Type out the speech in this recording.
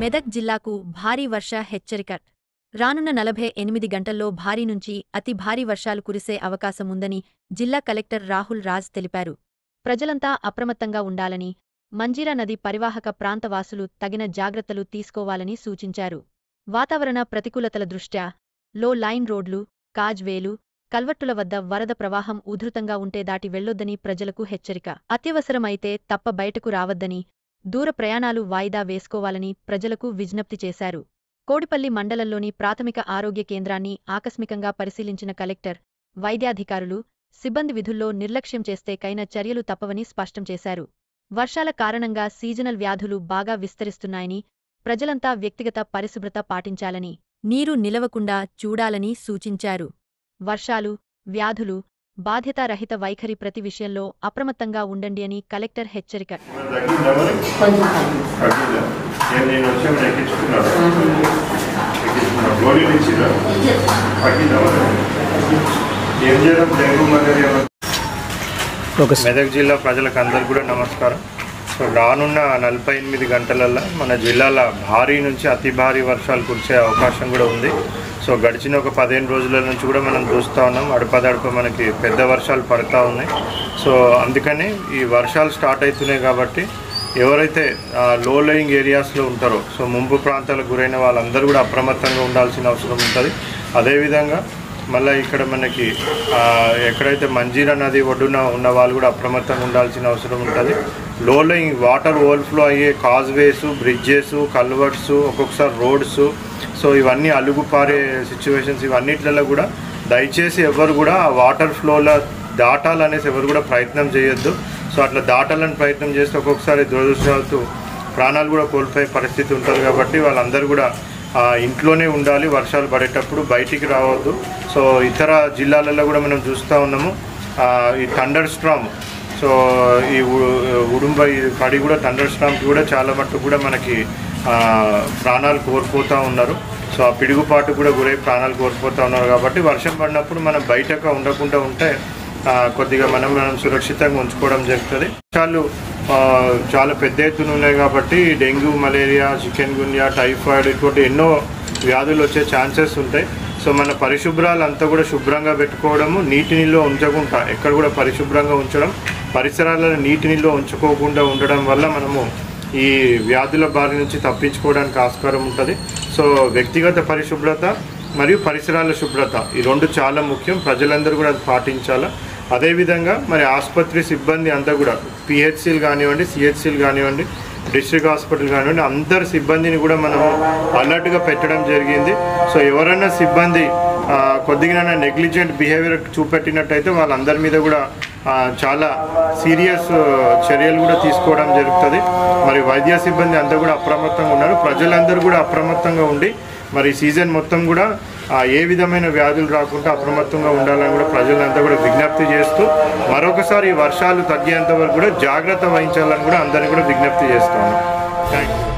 మెదక్ జిల్లాకు భారీ వర్ష హెచ్చరిక. రానున్న 48 గంటల్లో భారీ నుంచి అతి భారీ వర్షాలు కురిసే అవకాశముందని జిల్లా కలెక్టర్ రాహుల్ రాజ్ తెలిపారు. ప్రజలంతా అప్రమత్తంగా ఉండాలని, మంజీరా నది పరివాహక ప్రాంత వాసులు తగిన జాగ్రత్తలు తీసుకోవాలని సూచించారు. వాతావరణ ప్రతికూలతల దృష్ట్యా లో లైన్ రోడ్లు, కాజ్వేలు, కల్వట్టుల వద్ద వరద ప్రవాహం ఉధృతంగా ఉంటే దాటి వెళ్లొద్దని ప్రజలకు హెచ్చరిక. అత్యవసరమైతే తప్ప బయటకు రావద్దని, దూర ప్రయాణాలు వాయిదా వేసుకోవాలని ప్రజలకు విజ్ఞప్తి చేశారు. కోడిపల్లి మండలంలోని ప్రాథమిక ఆరోగ్య కేంద్రాన్ని ఆకస్మికంగా పరిశీలించిన కలెక్టర్, వైద్యాధికారులు, సిబ్బంది విధుల్లో నిర్లక్ష్యం చేస్తే కైన చర్యలు తప్పవని స్పష్టం చేశారు. వర్షాల కారణంగా సీజనల్ వ్యాధులు బాగా విస్తరిస్తున్నాయని, ప్రజలంతా వ్యక్తిగత పరిశుభ్రత పాటించాలని, నీరు నిలవకుండా చూడాలని సూచించారు. వర్షాలు, వ్యాధులు, బాధ్యతారహిత వైఖరి ప్రతి విషయంలో అప్రమత్తంగా ఉండండి అని కలెక్టర్ హెచ్చరిక. మెదక్ జిల్లా ప్రజలకు అందరికీ కూడా నమస్కారం. సో రానున్న 48 గంటలలో మన జిల్లాలో భారీ నుంచి అతి భారీ వర్షాలు కురిసే అవకాశం కూడా ఉంది. సో గడిచిన ఒక 15 రోజుల నుంచి కూడా మనం చూస్తూ ఉన్నాం, అడపదడప మనకి పెద్ద వర్షాలు పడుతూ ఉన్నాయి. సో అందుకని ఈ వర్షాలు స్టార్ట్ అవుతున్నాయి కాబట్టి ఎవరైతే లో లయింగ్ ఏరియాస్లో ఉంటారో, సో ముంపు ప్రాంతాలకు గురైన వాళ్ళందరూ కూడా అప్రమత్తంగా ఉండాల్సిన అవసరం ఉంటుంది. అదేవిధంగా మళ్ళీ ఇక్కడ మనకి ఎక్కడైతే మంజీరా నది ఒడ్డున ఉన్న వాళ్ళు కూడా అప్రమత్తంగా ఉండాల్సిన అవసరం ఉంటుంది. లో లయింగ్ వాటర్ ఓవర్ఫ్లో అయ్యే కాజ్వేస్, బ్రిడ్జెస్, కల్వర్ట్స్, ఒక్కొక్కసారి రోడ్స్, సో ఇవన్నీ అలుగుపారే సిచ్యువేషన్స్, ఇవన్నిట్లలో కూడా దయచేసి ఎవరు కూడా ఆ వాటర్ ఫ్లోలో దాటాలనేసి ఎవరు కూడా ప్రయత్నం చేయొద్దు. సో అట్లా దాటాలని ప్రయత్నం చేస్తే ఒక్కొక్కసారి దురదృష్టవశాత్తు ప్రాణాలు కూడా కోల్పోయే పరిస్థితి ఉంటుంది. కాబట్టి వాళ్ళందరూ కూడా ఇంట్లోనే ఉండాలి, వర్షాలు పడేటప్పుడు బయటికి రావద్దు. సో ఇతర జిల్లాలలో కూడా మనం చూస్తూ ఉన్నాము ఈ థండర్ స్ట్రామ్, సో ఈ ఉడుంబ పడి కూడా థండర్ స్ట్రామ్కి కూడా చాలా మట్టుకు కూడా మనకి ప్రాణాలు కోల్పోతూ ఉన్నారు. సో ఆ పిడుగుపాటు కూడా గురై ప్రాణాలు కోల్పోతూ ఉన్నారు. కాబట్టి వర్షం పడినప్పుడు మనం బయటకు ఉండకుండా ఉంటే కొద్దిగా మనం సురక్షితంగా ఉంచుకోవడం జరుగుతుంది. వర్షాలు చాలా పెద్ద ఎత్తున ఉన్నాయి కాబట్టి డెంగ్యూ, మలేరియా, చికెన్ గున్యా, టైఫాయిడ్ ఇటువంటి ఎన్నో వ్యాధులు వచ్చే ఛాన్సెస్ ఉంటాయి. సో మన పరిశుభ్రాలు అంతా కూడా శుభ్రంగా పెట్టుకోవడము, నీటి నిల్వ ఉంచకుండా ఎక్కడ కూడా పరిశుభ్రంగా ఉంచడం, పరిసరాలను నీటి నిల్వ ఉంచుకోకుండా ఉండడం వల్ల మనము ఈ వ్యాధుల బారి నుంచి తప్పించుకోవడానికి ఆస్కారం ఉంటుంది. సో వ్యక్తిగత పరిశుభ్రత మరియు పరిసరాల శుభ్రత ఈ రెండు చాలా ముఖ్యం, ప్రజలందరూ కూడా అది పాటించాలి. అదేవిధంగా మరి ఆసుపత్రి సిబ్బంది అంతా కూడా పిహెచ్సిలు కానివ్వండి, సిహెచ్సిలు కానివ్వండి, డిస్ట్రిక్ట్ హాస్పిటల్ కానివ్వండి, అందరు సిబ్బందిని కూడా మనం అలర్ట్గా పెట్టడం జరిగింది. సో ఎవరైనా సిబ్బంది కొద్దిగా నెగ్లిజెంట్ బిహేవియర్ చూపెట్టినట్టయితే వాళ్ళందరి మీద కూడా చాలా సీరియస్ చర్యలు కూడా తీసుకోవడం జరుగుతుంది. మరి వైద్య సిబ్బంది అంతా కూడా అప్రమత్తంగా ఉన్నారు. ప్రజలందరూ కూడా అప్రమత్తంగా ఉండి మరి సీజన్ మొత్తం కూడా ఏ విధమైన వ్యాధులు రాకుండా అప్రమత్తంగా ఉండాలని కూడా ప్రజలంతా కూడా విజ్ఞప్తి చేస్తూ మరొకసారి వర్షాలు తగ్గేంత వరకు కూడా జాగ్రత్త వహించాలని కూడా అందరినీ కూడా విజ్ఞప్తి చేస్తాను. Thank you.